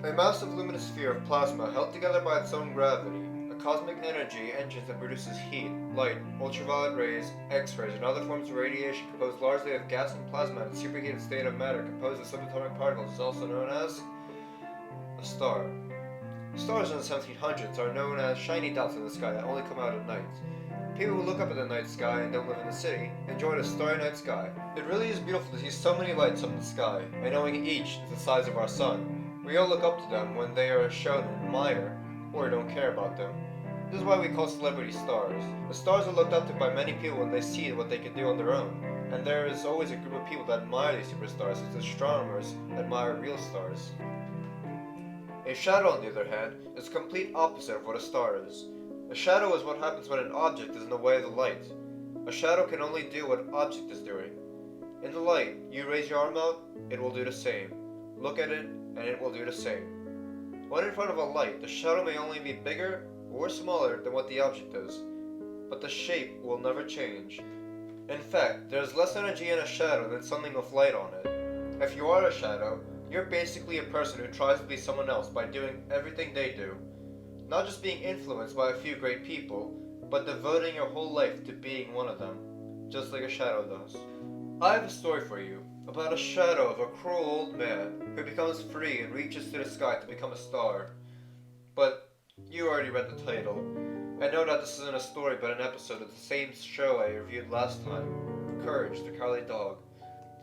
A massive luminous sphere of plasma held together by its own gravity, a cosmic energy engine that produces heat, light, ultraviolet rays, X-rays, and other forms of radiation composed largely of gas and plasma in a superheated state of matter composed of subatomic particles is also known as a star. Stars in the 1700s are known as shiny dots in the sky that only come out at night. People who look up at the night sky and don't live in the city enjoy the starry night sky. It really is beautiful to see so many lights up in the sky, and knowing each is the size of our sun. We all look up to them when they are shown and admire, or don't care about them. This is why we call celebrities stars. The stars are looked up to by many people when they see what they can do on their own, and there is always a group of people that admire these superstars, as astronomers admire real stars. A shadow, on the other hand, is the complete opposite of what a star is. A shadow is what happens when an object is in the way of the light. A shadow can only do what an object is doing. In the light, you raise your arm out, it will do the same. Look at it, and it will do the same. When in front of a light, the shadow may only be bigger or smaller than what the object is, but the shape will never change. In fact, there is less energy in a shadow than something with light on it. If you are a shadow, you're basically a person who tries to be someone else by doing everything they do. Not just being influenced by a few great people, but devoting your whole life to being one of them, just like a shadow does. I have a story for you about a shadow of a cruel old man who becomes free and reaches to the sky to become a star. But you already read the title, and know that this isn't a story but an episode of the same show I reviewed last time, Courage, the Cowardly Dog.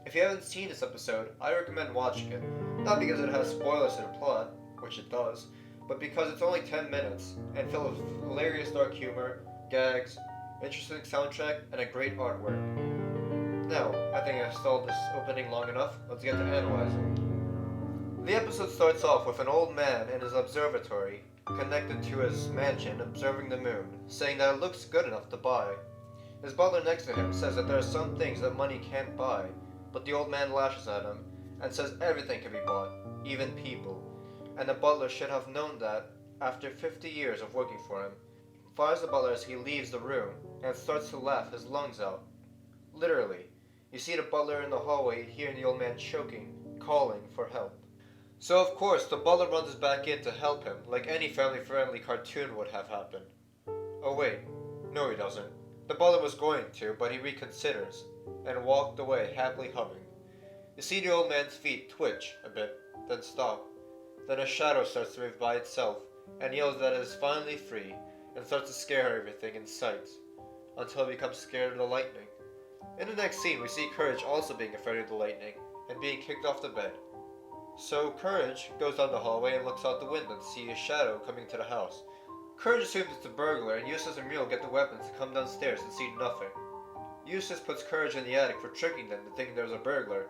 If you haven't seen this episode, I recommend watching it, not because it has spoilers in the plot, which it does, but because it's only 10 minutes, and filled with hilarious dark humor, gags, interesting soundtrack, and a great artwork. Now, I think I've stalled this opening long enough, let's get to analyzing. The episode starts off with an old man in his observatory, connected to his mansion, observing the moon, saying that it looks good enough to buy. His butler next to him says that there are some things that money can't buy, but the old man lashes at him, and says everything can be bought, even people. And the butler should have known that after 50 years of working for him. Fires the butler as he leaves the room and starts to laugh his lungs out. Literally. You see the butler in the hallway hearing the old man choking, calling for help. So of course the butler runs back in to help him, like any family-friendly cartoon would have happened. Oh wait, no he doesn't. The butler was going to, but he reconsiders, and walked away happily humming. You see the old man's feet twitch a bit, then stop. Then a shadow starts to move by itself, and yells that it is finally free, and starts to scare everything in sight, until it becomes scared of the lightning. In the next scene, we see Courage also being afraid of the lightning, and being kicked off the bed. So Courage goes down the hallway and looks out the window to see a shadow coming to the house. Courage assumes it's a burglar, and Eustace and Muriel get the weapons to come downstairs and see nothing. Eustace puts Courage in the attic for tricking them to think there's a burglar.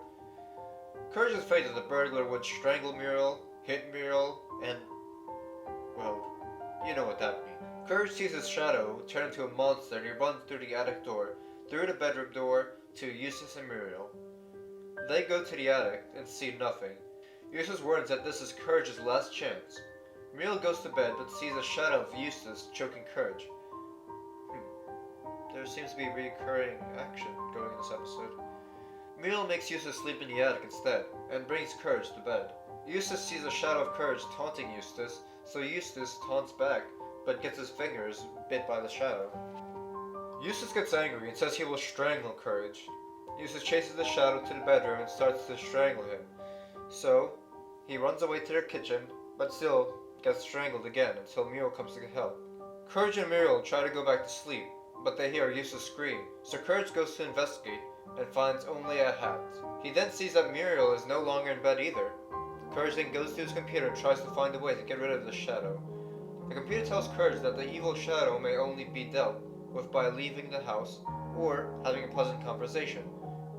Courage is afraid that the burglar would strangle Muriel, hit Muriel, and, well, you know what that means. Courage sees his shadow turn into a monster and he runs through the attic door, through the bedroom door, to Eustace and Muriel. They go to the attic and see nothing. Eustace warns that this is Courage's last chance. Muriel goes to bed but sees a shadow of Eustace choking Courage. There seems to be recurring action going in this episode. Muriel makes Eustace sleep in the attic instead, and brings Courage to bed. Eustace sees a shadow of Courage taunting Eustace, so Eustace taunts back, but gets his fingers bit by the shadow. Eustace gets angry and says he will strangle Courage. Eustace chases the shadow to the bedroom and starts to strangle him. So, he runs away to their kitchen, but still gets strangled again until Muriel comes to get help. Courage and Muriel try to go back to sleep, but they hear Eustace scream, so Courage goes to investigate and finds only a hat. He then sees that Muriel is no longer in bed either. Courage then goes to his computer and tries to find a way to get rid of the shadow. The computer tells Courage that the evil shadow may only be dealt with by leaving the house or having a pleasant conversation,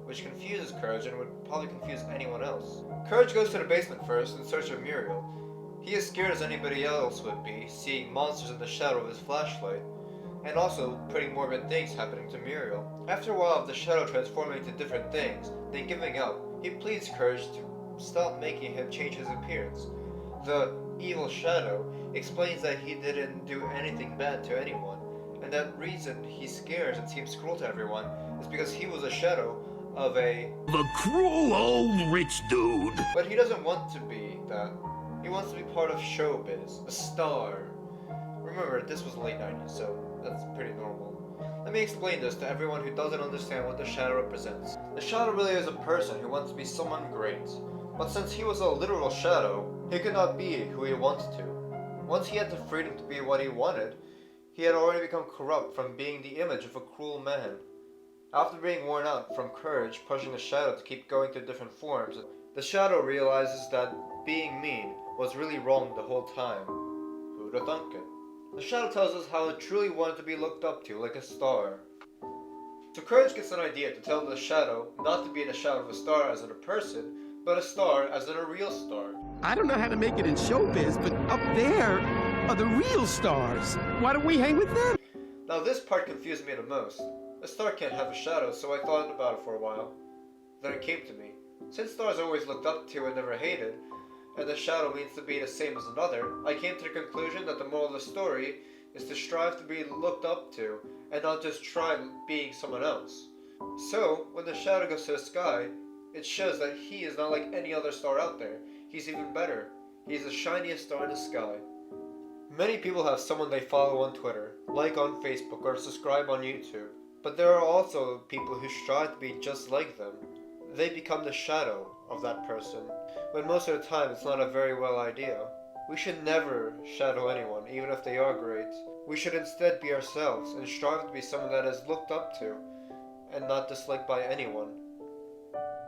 which confuses Courage and would probably confuse anyone else. Courage goes to the basement first in search of Muriel. He is scared as anybody else would be, seeing monsters in the shadow of his flashlight, and also pretty morbid things happening to Muriel. After a while of the shadow transforming into different things, then giving up, he pleads Courage to stop making him change his appearance. The evil shadow explains that he didn't do anything bad to anyone, and that reason he scares and seems cruel to everyone is because he was a shadow of the cruel old rich dude. But he doesn't want to be that. He wants to be part of showbiz, a star. Remember, this was the late 90s, so that's pretty normal. Let me explain this to everyone who doesn't understand what the shadow represents. The shadow really is a person who wants to be someone great. But since he was a literal shadow, he could not be who he wanted to. Once he had the freedom to be what he wanted, he had already become corrupt from being the image of a cruel man. After being worn out from courage pushing the shadow to keep going through different forms, the shadow realizes that being mean was really wrong the whole time. Who'd have thunk it? The shadow tells us how it truly wanted to be looked up to like a star. So courage gets an idea to tell the shadow not to be in the shadow of a star as in a person, but a star as in a real star. I don't know how to make it in showbiz, but up there are the real stars. Why don't we hang with them? Now this part confused me the most. A star can't have a shadow, so I thought about it for a while. Then it came to me. Since stars are always looked up to and never hated, and the shadow means to be the same as another, I came to the conclusion that the moral of the story is to strive to be looked up to, and not just try being someone else. So, when the shadow goes to the sky, it shows that he is not like any other star out there. He's even better. He's the shiniest star in the sky. Many people have someone they follow on Twitter, like on Facebook, or subscribe on YouTube. But there are also people who strive to be just like them. They become the shadow of that person, when most of the time it's not a very well idea. We should never shadow anyone, even if they are great. We should instead be ourselves and strive to be someone that is looked up to, and not disliked by anyone.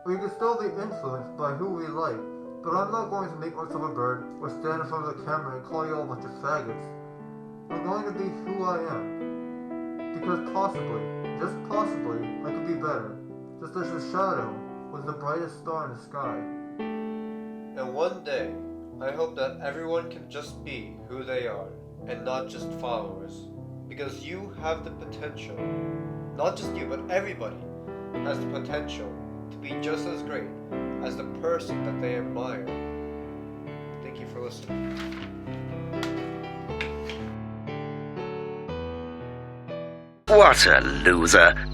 We can still be influenced by who we like, but I'm not going to make myself a bird or stand in front of the camera and call you all a bunch of faggots. I'm going to be who I am. Because possibly, just possibly, I could be better. Just as the shadow was the brightest star in the sky. And one day, I hope that everyone can just be who they are, and not just followers. Because you have the potential, not just you, but everybody has the potential to be just as great as the person that they admire. Thank you for listening. What a loser.